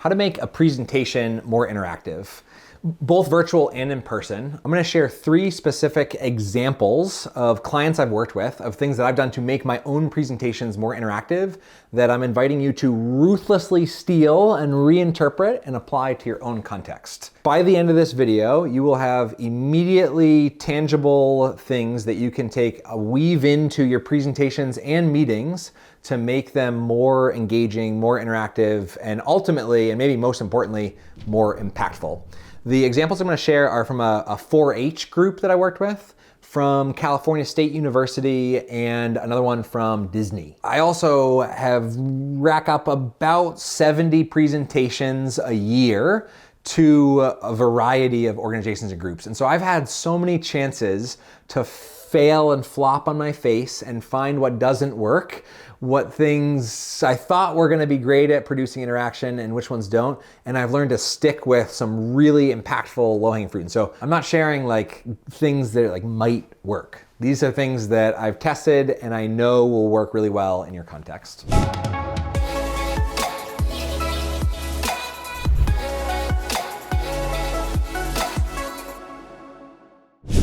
how to make a presentation more interactive, both virtual and in person. I'm gonna share 3 specific examples of clients I've worked with, of things that I've done to make my own presentations more interactive, that I'm inviting you to ruthlessly steal and reinterpret and apply to your own context. By the end of this video, you will have immediately tangible things that you can weave into your presentations and meetings to make them more engaging, more interactive, and ultimately, and maybe most importantly, more impactful. The examples I'm going to share are from a 4-H group that I worked with, from California State University, and another one from Disney. I also have racked up about 70 presentations a year to a variety of organizations and groups. And so I've had so many chances to fail and flop on my face and find what doesn't work, what things I thought were gonna be great at producing interaction and which ones don't. And I've learned to stick with some really impactful low-hanging fruit. And so I'm not sharing things that might work. These are things that I've tested and I know will work really well in your context.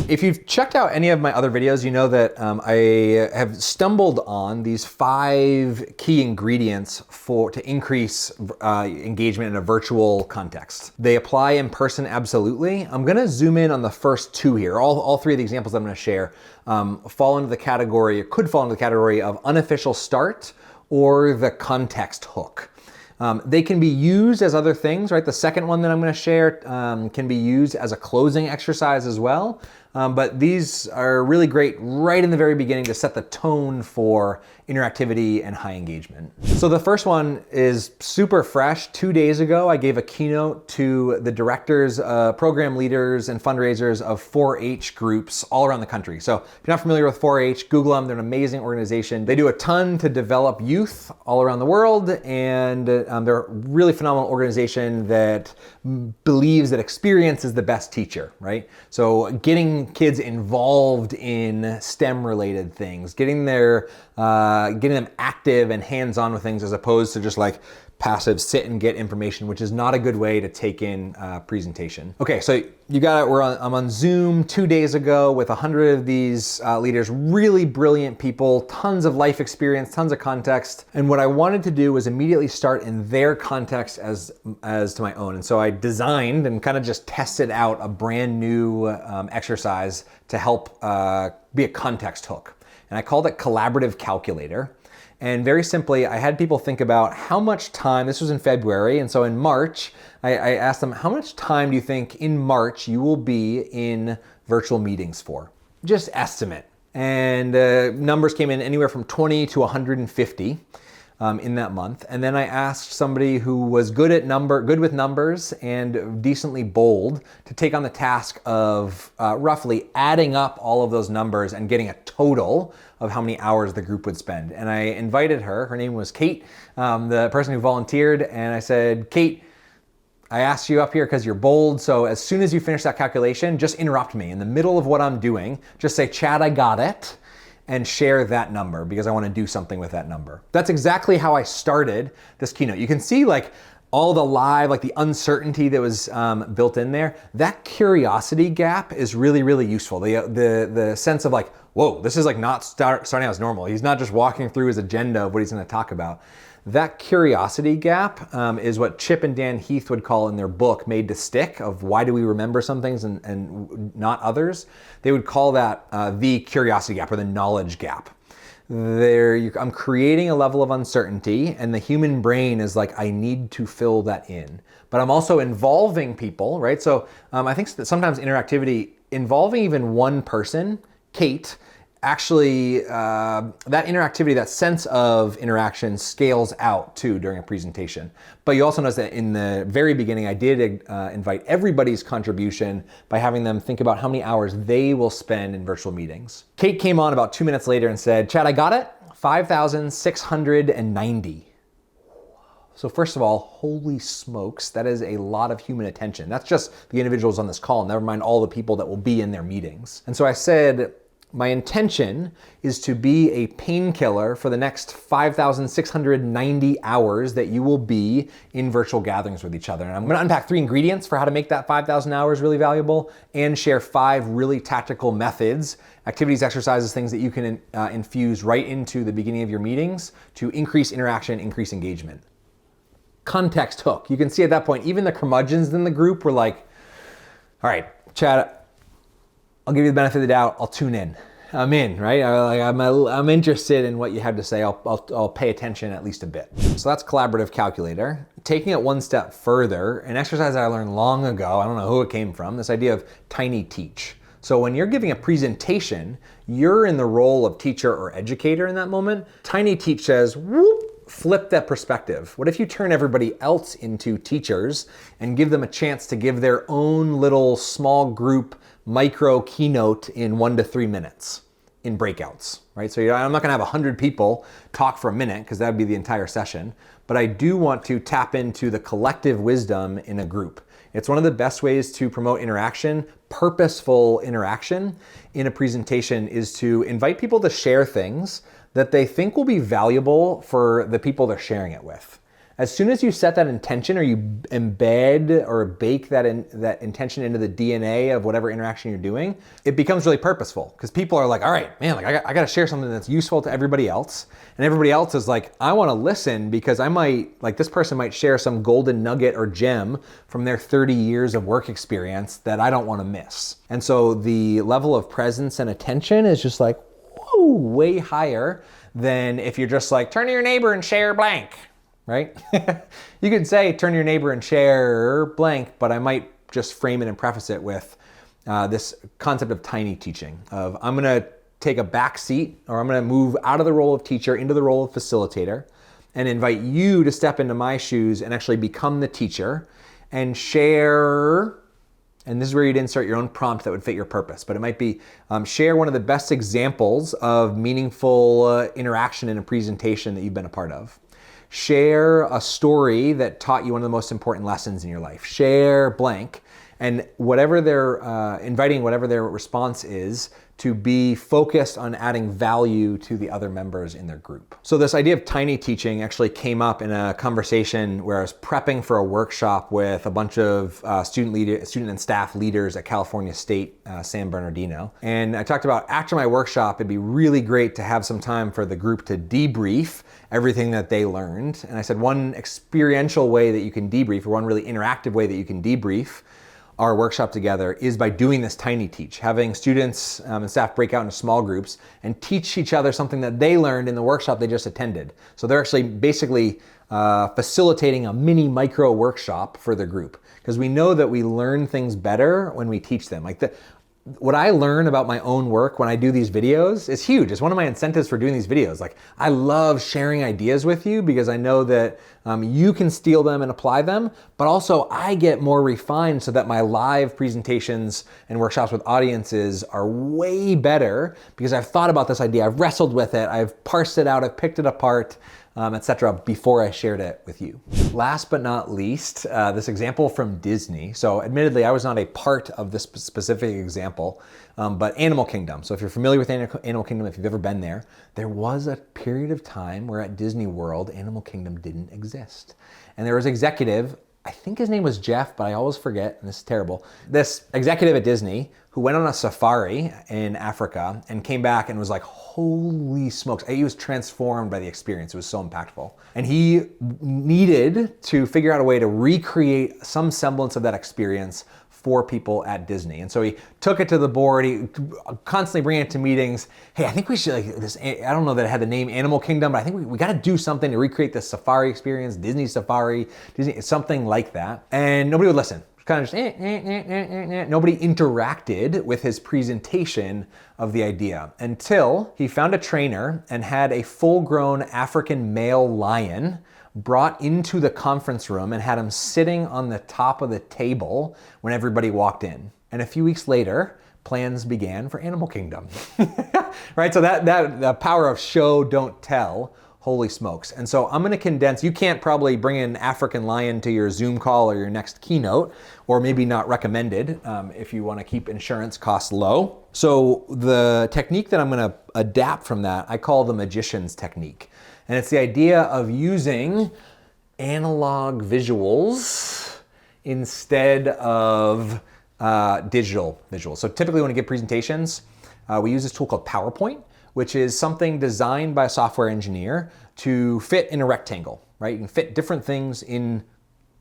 If you've checked out any of my other videos, you know that I have stumbled on these 5 key ingredients to increase engagement in a virtual context. They apply in person, absolutely. I'm gonna zoom in on the first 2 here. All 3 of the examples I'm gonna share could fall into the category of unofficial start or the context hook. They can be used as other things, right? The second one that I'm gonna share can be used as a closing exercise as well. But these are really great right in the very beginning to set the tone for interactivity and high engagement. So the first one is super fresh. 2 days ago, I gave a keynote to the directors, program leaders, and fundraisers of 4-H groups all around the country. So if you're not familiar with 4-H, Google them. They're an amazing organization. They do a ton to develop youth all around the world, and they're a really phenomenal organization that believes that experience is the best teacher, right? So getting kids involved in STEM-related things, getting them active and hands-on with things as opposed to just passive sit and get information, which is not a good way to take in presentation. Okay, so you got it. I'm on Zoom 2 days ago with 100 of these leaders, really brilliant people, tons of life experience, tons of context. And what I wanted to do was immediately start in their context as to my own. And so I designed and kind of just tested out a brand new exercise to help be a context hook. And I called it Collaborative Calculator. And very simply, I had people think about how much time, this was in February, and so in March, I asked them, how much time do you think in March you will be in virtual meetings for? Just estimate. And numbers came in anywhere from 20 to 150 in that month. And then I asked somebody who was good with numbers and decently bold to take on the task of roughly adding up all of those numbers and getting a total of how many hours the group would spend. And I invited her name was Kate, the person who volunteered, and I said, Kate, I asked you up here because you're bold, so as soon as you finish that calculation, just interrupt me in the middle of what I'm doing. Just say, Chad, I got it, and share that number because I want to do something with that number. That's exactly how I started this keynote. You can see all the live, the uncertainty that was built in there. That curiosity gap is really, really useful. The sense of whoa, this is not starting out as normal. He's not just walking through his agenda of what he's going to talk about. That curiosity gap is what Chip and Dan Heath would call in their book, Made to Stick, of why do we remember some things and not others. They would call that the curiosity gap or the knowledge gap. I'm creating a level of uncertainty and the human brain is I need to fill that in. But I'm also involving people, right? So I think that sometimes interactivity, involving even one person, Kate, actually, that interactivity, that sense of interaction scales out too during a presentation. But you also notice that in the very beginning, I did invite everybody's contribution by having them think about how many hours they will spend in virtual meetings. Kate came on about 2 minutes later and said, Chad, I got it, 5,690. So first of all, holy smokes, that is a lot of human attention. That's just the individuals on this call, never mind all the people that will be in their meetings. And so I said, My intention is to be a painkiller for the next 5,690 hours that you will be in virtual gatherings with each other. And I'm going to unpack 3 ingredients for how to make that 5,000 hours really valuable and share 5 really tactical methods, activities, exercises, things that you can infuse right into the beginning of your meetings to increase interaction, increase engagement. Context hook. You can see at that point, even the curmudgeons in the group were like, all right, Chad, I'll give you the benefit of the doubt. I'll tune in. I'm in, right? I'm interested in what you have to say. I'll pay attention at least a bit. So that's collaborative calculator. Taking it one step further, an exercise that I learned long ago, I don't know who it came from, this idea of tiny teach. So when you're giving a presentation, you're in the role of teacher or educator in that moment. Tiny teach says, whoop, flip that perspective. What if you turn everybody else into teachers and give them a chance to give their own little small group micro keynote in 1 to 3 minutes in breakouts, right? So I'm not gonna have 100 people talk for a minute because that would be the entire session, but I do want to tap into the collective wisdom in a group. It's one of the best ways to promote interaction, purposeful interaction in a presentation, is to invite people to share things that they think will be valuable for the people they're sharing it with. As soon as you set that intention or you embed or bake that intention into the DNA of whatever interaction you're doing, it becomes really purposeful because people are like, all right, man, like I got to share something that's useful to everybody else. And everybody else is like, I want to listen because I might, like this person might share some golden nugget or gem from their 30 years of work experience that I don't want to miss. And so the level of presence and attention is just like, whoa, way higher than if you're just like, turn to your neighbor and share blank. Right? You could say, turn to your neighbor and share blank, but I might just frame it and preface it with this concept of tiny teaching, of I'm gonna take a back seat, or I'm gonna move out of the role of teacher into the role of facilitator and invite you to step into my shoes and actually become the teacher and share. And this is where you'd insert your own prompt that would fit your purpose, but it might be share one of the best examples of meaningful interaction in a presentation that you've been a part of. Share a story that taught you one of the most important lessons in your life. Share blank, and whatever they're inviting, whatever their response is, to be focused on adding value to the other members in their group. So this idea of tiny teaching actually came up in a conversation where I was prepping for a workshop with a bunch of student and staff leaders at California State, San Bernardino. And I talked about after my workshop, it'd be really great to have some time for the group to debrief everything that they learned. And I said one experiential way that you can debrief, or one really interactive way that you can debrief our workshop together, is by doing this tiny teach, having students and staff break out into small groups and teach each other something that they learned in the workshop they just attended. So they're actually basically facilitating a mini micro workshop for the group, because we know that we learn things better when we teach them. What I learn about my own work when I do these videos is huge. It's one of my incentives for doing these videos. Like, I love sharing ideas with you because I know that you can steal them and apply them, but also I get more refined so that my live presentations and workshops with audiences are way better because I've thought about this idea, I've wrestled with it, I've parsed it out, I've picked it apart, etc., before I shared it with you. Last but not least, this example from Disney. So admittedly, I was not a part of this specific example, but Animal Kingdom. So if you're familiar with Animal Kingdom, if you've ever been there was a period of time where at Disney World, Animal Kingdom didn't exist. And there was an executive, I think his name was Jeff, but I always forget, and this is terrible. This executive at Disney who went on a safari in Africa and came back and was like, holy smokes. He was transformed by the experience. It was so impactful. And he needed to figure out a way to recreate some semblance of that experience for people at Disney. And so he took it to the board. He constantly bringing it to meetings. Hey, I think we should, like this, I don't know that it had the name Animal Kingdom, but I think we got to do something to recreate the safari experience, Disney Safari, Disney, something like that. And nobody would listen. Kind of just nobody interacted with his presentation of the idea until he found a trainer and had a full-grown African male lion brought into the conference room and had him sitting on the top of the table when everybody walked in. And a few weeks later, plans began for Animal Kingdom. Right? So that the power of show, don't tell holy smokes. And so I'm gonna condense, you can't probably bring an African lion to your Zoom call or your next keynote, or maybe not recommended if you wanna keep insurance costs low. So the technique that I'm gonna adapt from that, I call the magician's technique. And it's the idea of using analog visuals instead of digital visuals. So typically when we give presentations, we use this tool called PowerPoint, which is something designed by a software engineer to fit in a rectangle, right? You can fit different things in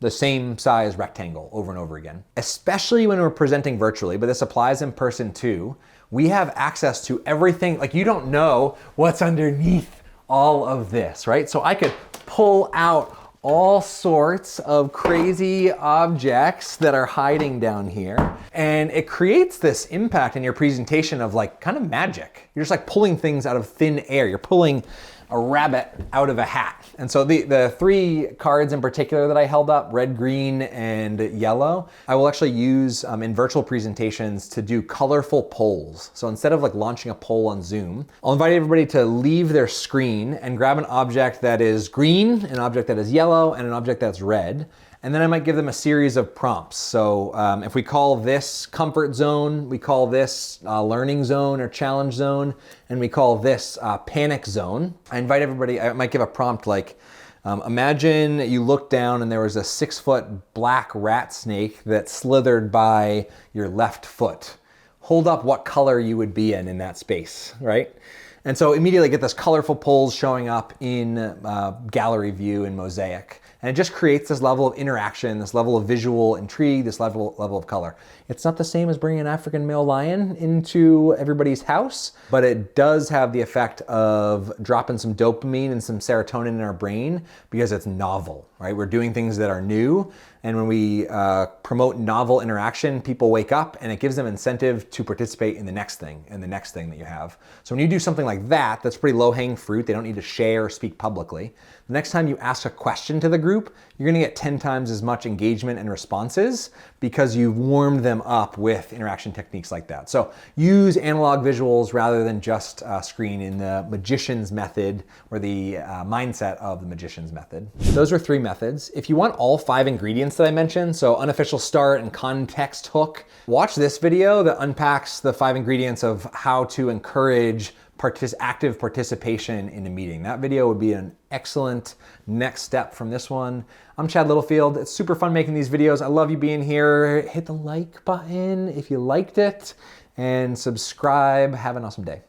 the same size rectangle over and over again. Especially when we're presenting virtually, but this applies in person too, we have access to everything. Like, you don't know what's underneath all of this, right? So I could pull out all sorts of crazy objects that are hiding down here. And it creates this impact in your presentation of like kind of magic. You're just like pulling things out of thin air. You're pulling a rabbit out of a hat. And so the three cards in particular that I held up, red, green, and yellow, I will actually use in virtual presentations to do colorful polls. So instead of like launching a poll on Zoom, I'll invite everybody to leave their screen and grab an object that is green, an object that is yellow, and an object that's red. And then I might give them a series of prompts. So if we call this comfort zone, we call this learning zone or challenge zone, and we call this panic zone. I invite everybody, I might give a prompt like, imagine you looked down and there was a 6-foot black rat snake that slithered by your left foot. Hold up what color you would be in that space, right? And so immediately get this colorful polls showing up in gallery view in Mosaic. And it just creates this level of interaction, this level of visual intrigue, this level of color. It's not the same as bringing an African male lion into everybody's house, but it does have the effect of dropping some dopamine and some serotonin in our brain because it's novel, right? We're doing things that are new. And when we promote novel interaction, people wake up and it gives them incentive to participate in the next thing and the next thing that you have. So when you do something like that, that's pretty low-hanging fruit. They don't need to share or speak publicly. The next time you ask a question to the group, you're gonna get 10 times as much engagement and responses because you've warmed them up with interaction techniques like that. So use analog visuals rather than just screen in the magician's method or the mindset of the magician's method. Those are 3 methods. If you want all 5 ingredients that I mentioned, so unofficial start and context hook, watch this video that unpacks the 5 ingredients of how to encourage active participation in a meeting. That video would be an excellent next step from this one. I'm Chad Littlefield. It's super fun making these videos. I love you being here. Hit the like button if you liked it and subscribe. Have an awesome day.